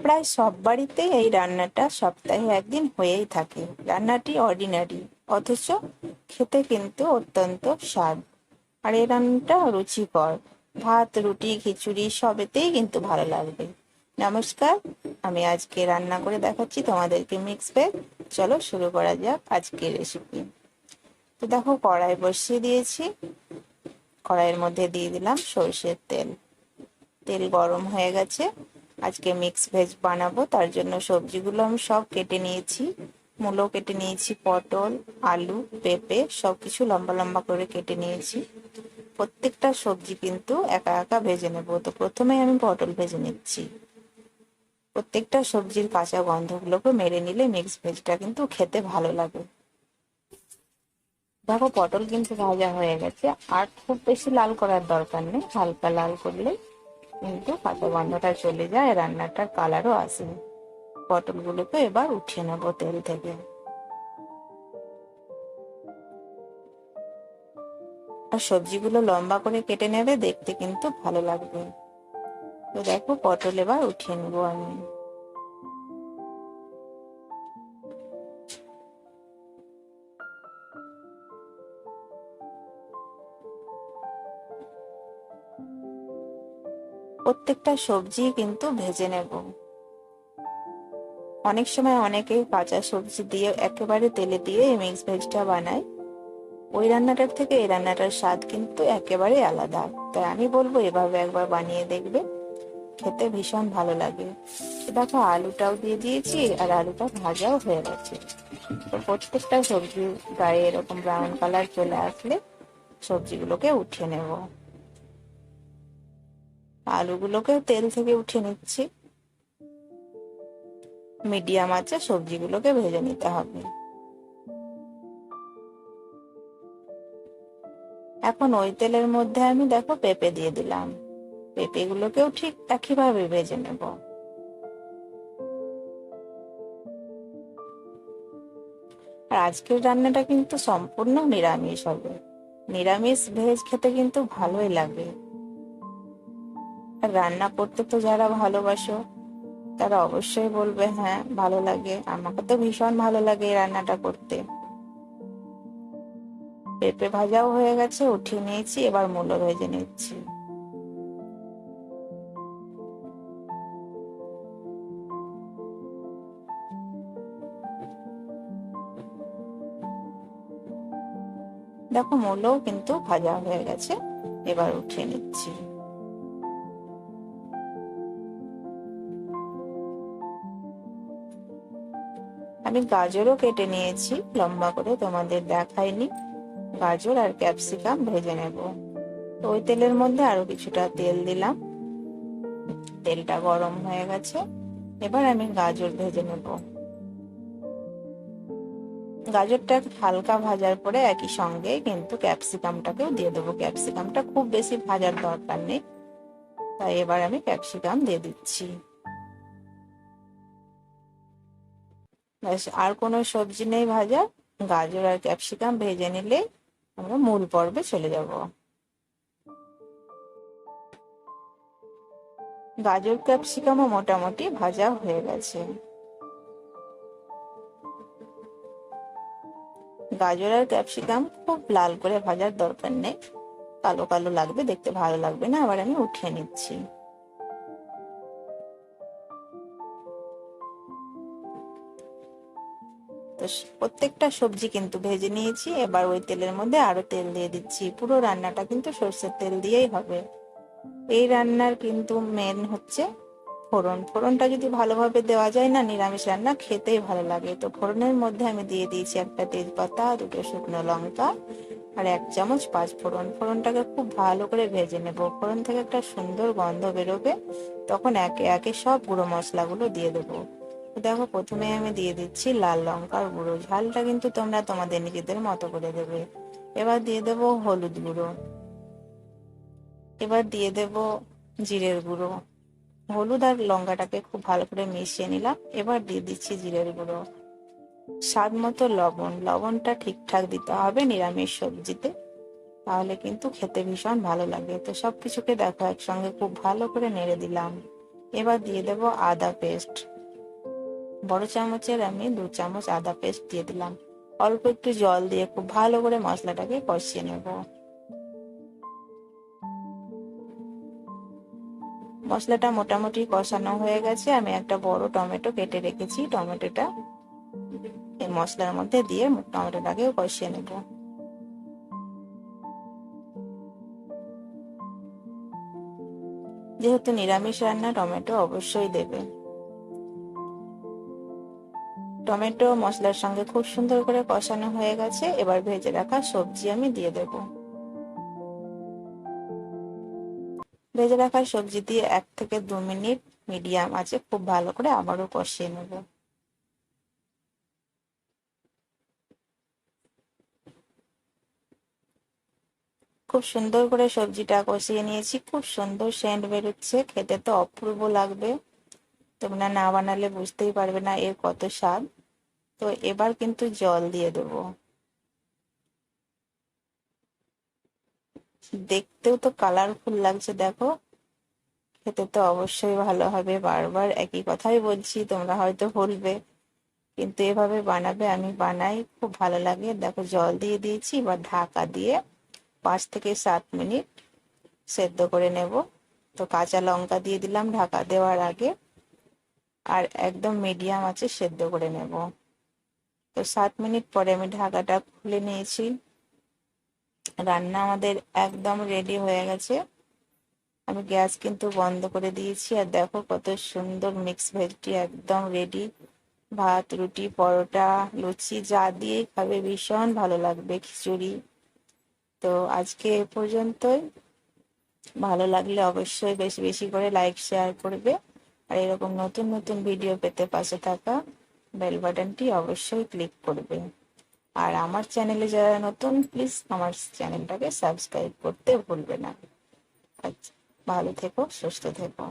প্রায় সব বাড়িতেই এই রান্নাটা সপ্তাহে একদিন হয়েই থাকে। রান্নাটি অর্ডিনারি, অথচ খেতে কিন্তু অত্যন্ত স্বাদ। আর এই রান্নাটা রুচিকর, ভাত, রুটি, খিচুড়ি সবেতেই কিন্তু ভালো লাগবে। নমস্কার, আমি আজকে রান্না করে দেখাচ্ছি তোমাদেরকে মিক্স ভেজ। চলো শুরু করা যাক আজকের রেসিপি। তো দেখো, কড়াই বসিয়ে দিয়েছি। কড়াইয়ের মধ্যে দিয়ে দিলাম সরষের তেল। তেল গরম হয়ে গেছে। আজকে মিক্স ভেজ বানাবো, তার জন্য সবজিগুলো আমি সব কেটে নিয়েছি। মূলো কেটে নিয়েছি, পটল, আলু, পেঁপে সবকিছু লম্বা লম্বা করে কেটে নিয়েছি। প্রত্যেকটা সবজি কিন্তু একা একা ভেজে নেব। তো প্রথমে আমি পটল ভেজে নিচ্ছি। প্রত্যেকটা সবজির কাঁচা গন্ধগুলোকে মেরে নিলে মিক্স ভেজটা কিন্তু খেতে ভালো লাগে। দেখো, পটল কিন্তু ভাজা হয়ে গেছে। আর খুব বেশি লাল করার দরকার নেই, হালকা লাল করলে কিন্তু কাঁচা গন্ধটা চলে যায়, রান্নাটার কালারও আসে। পটলগুলোকে এবার উঠিয়ে নেবো তেল থেকে। আর সবজিগুলো লম্বা করে কেটে নেবে, দেখতে কিন্তু ভালো লাগবে। তো দেখো, পটল এবার উঠিয়ে নেবো আমি। প্রত্যেকটা সবজি কিন্তু ভেজে নেব। অনেক সময় অনেকে কাঁচা সবজি দিয়ে একেবারে তেলে দিয়ে মিক্স ভেজটা বানায়। ওই রান্নাটার থেকে এই রান্নাটার স্বাদ কিন্তু একেবারে আলাদা। তাই আমি বলবো এভাবে একবার বানিয়ে দেখবে, খেতে ভীষণ ভালো লাগে। দেখো, আলুটাও দিয়ে দিয়েছি আর আলুটা ভাজাও হয়ে গেছে। তো প্রত্যেকটা সবজি গায়ে এরকম ব্রাউন কালার চলে আসলে সবজিগুলোকে উঠিয়ে নেব। আলুগুলোকে তেল থেকে উঠিয়ে নিচ্ছি। মিডিয়াম আঁচে সবজিগুলোকে ভেজে নিতে হবে। এখন ওই তেলের মধ্যে আমি দেখো পেঁপে দিয়ে দিলাম। পেঁপেগুলোকেও ঠিক একইভাবে ভেজে নেব। আর আজকের রান্নাটা কিন্তু সম্পূর্ণ নিরামিষ হবে। নিরামিষ ভেজ খেতে কিন্তু ভালোই লাগে। আর রান্না করতে তো যারা ভালোবাসো তারা অবশ্যই বলবে হ্যাঁ ভালো লাগে। আমাকে তো ভীষণ ভালো লাগে এই রান্নাটা করতে। পেঁপে ভাজাও হয়ে গেছে, উঠিয়ে নিয়েছি। এবার মূলো ভেজে নিচ্ছি। দেখো, মূলোও কিন্তু ভাজা হয়ে গেছে। এবার উঠিয়ে নিচ্ছি। আমি গাজরও কেটে নিয়েছি লম্বা করে, তোমাদের দেখাইনি। গাজর আর ক্যাপসিকাম ভেজে নেব। তো ওই তেলের মধ্যে আরো কিছুটা তেল দিলাম। তেলটা গরম হয়ে গেছে। এবার আমি গাজর ভেজে নেব। গাজরটা হালকা ভাজার পরে একই সঙ্গে কিন্তু ক্যাপসিকামটাকেও দিয়ে দেবো। ক্যাপসিকামটা খুব বেশি ভাজার দরকার নেই, তাই এবার আমি ক্যাপসিকাম দিয়ে দিচ্ছি। ব্যাস, আর কোনো সবজি নেই ভাজা। গাজর আর ক্যাপসিকাম ভেজে নিলে আমরা মূল পর্বে চলে যাব। গাজর ক্যাপসিকামও মোটামুটি ভাজা হয়ে গেছে। গাজর আর ক্যাপসিকাম খুব লাল করে ভাজার দরকার নেই, কালো কালো লাগবে, দেখতে ভালো লাগবে না। আবার আমি উঠিয়ে নিচ্ছি। তো প্রত্যেকটা সবজি কিন্তু ভেজে নিয়েছি। এবার ওই তেলের মধ্যে আরো তেল দিয়ে দিচ্ছি। পুরো রান্নাটা কিন্তু সর্ষের তেল দিয়েই হবে। এই রান্নার কিন্তু মেন হচ্ছে ফোড়ন। ফোড়নটা যদি ভালোভাবে দেওয়া যায় না, নিরামিষ রান্না খেতেই ভালো লাগে। তো ফোড়নের মধ্যে আমি দিয়ে দিয়েছি একটা তেজপাতা, দুটো শুকনো লঙ্কা আর 1 চামচ 5 ফোড়ন। ফোড়নটাকে খুব ভালো করে ভেজে নেব। ফোড়ন থেকে একটা সুন্দর গন্ধ বেরোবে, তখন একে একে সব গুঁড়ো মশলাগুলো দিয়ে দেবো। দেখো, প্রথমে আমি দিয়ে দিচ্ছি লাল লঙ্কার গুঁড়ো। ঝালটা কিন্তু তোমরা তোমাদের নিজেদের মতো করে দেবে। এবার দিয়ে দেবো হলুদ গুঁড়ো। এবার দিয়ে দেব জিরের গুঁড়ো। হলুদ আর লঙ্কাটাকে খুব ভালো করে মিশিয়ে নিলাম। এবার দিয়ে দিচ্ছি জিরের গুঁড়ো। স্বাদ মতো লবণ। লবণটা ঠিকঠাক দিতে হবে নিরামিষ সবজিতে, তাহলে কিন্তু খেতে ভীষণ ভালো লাগে। তো সবকিছুকে দেখো একসঙ্গে খুব ভালো করে নেড়ে দিলাম। এবার দিয়ে দেব আদা পেস্ট। বড় চামচের আমি 2 চামচ আদা পেস্ট দিয়ে দিলাম। অল্প একটু জল দিয়ে খুব ভালো করে মশলাটাকে কষিয়ে নেব। মশলাটা মোটামুটি কষানো হয়ে গেছে। আমি একটা বড় টমেটো কেটে রেখেছি, টমেটোটা এই মশলার মধ্যে দিয়ে টমেটোটাকে কষিয়ে নেব। যেহেতু নিরামিষ রান্না, টমেটো অবশ্যই দেবে। টমেটো মশলার সঙ্গে খুব সুন্দর করে কষানো হয়ে গেছে। এবার ভেজে রাখা সবজি আমি দিয়ে দেব। ভেজে রাখা সবজি দিয়ে 1 থেকে 2 মিনিট মিডিয়াম আঁচে খুব ভালো করে আবারও কষিয়ে নেব। খুব সুন্দর করে সবজিটা কষিয়ে নিয়েছি। খুব সুন্দর সেন্ট বেরোচ্ছে, খেতে তো অপূর্ব লাগবে। তোমরা না বানালে বুঝতেই পারবে না এর কত স্বাদ। তো এবার কিন্তু জল দিয়ে দেবো। দেখতেও তো কালারফুল লাগছে, দেখো। খেতে তো অবশ্যই ভালো হবে। বারবার একই কথাই বলছি, তোমরা হয়তো বলবে, কিন্তু এভাবে বানাবে। আমি বানাই, খুব ভালো লাগে। দেখো জল দিয়ে দিয়েছি। এবার ঢাকা দিয়ে 5 থেকে 7 মিনিট সেদ্ধ করে নেব। তো কাঁচা লঙ্কা দিয়ে দিলাম ঢাকা দেওয়ার আগে, আর একদম মিডিয়াম আঁচে সেদ্ধ করে নেব। তো 7 মিনিট পরে আমি ঢাকাটা খুলে নিয়েছি। রান্না আমাদের একদম রেডি হয়ে গেছে। আমি গ্যাস কিন্তু বন্ধ করে দিয়েছি। আর দেখো কত সুন্দর মিক্স ভেজটি একদম রেডি। ভাত, রুটি, পরোটা, লুচি যা দিয়ে খাবে ভীষণ ভালো লাগবে। খিচুড়ি। তো আজকে এ পর্যন্তই। ভালো লাগলে অবশ্যই বেশি বেশি করে লাইক শেয়ার করবে। আর এরকম নতুন নতুন ভিডিও পেতে পাশে থাকা বেল বাটনটি অবশ্যই ক্লিক করবে। আর আমার চ্যানেলে যারা নতুন, প্লিজ আমার চ্যানেলটাকে সাবস্ক্রাইব করতে ভুলবে না। আচ্ছা, ভালো থেকো, সুস্থ থেকো।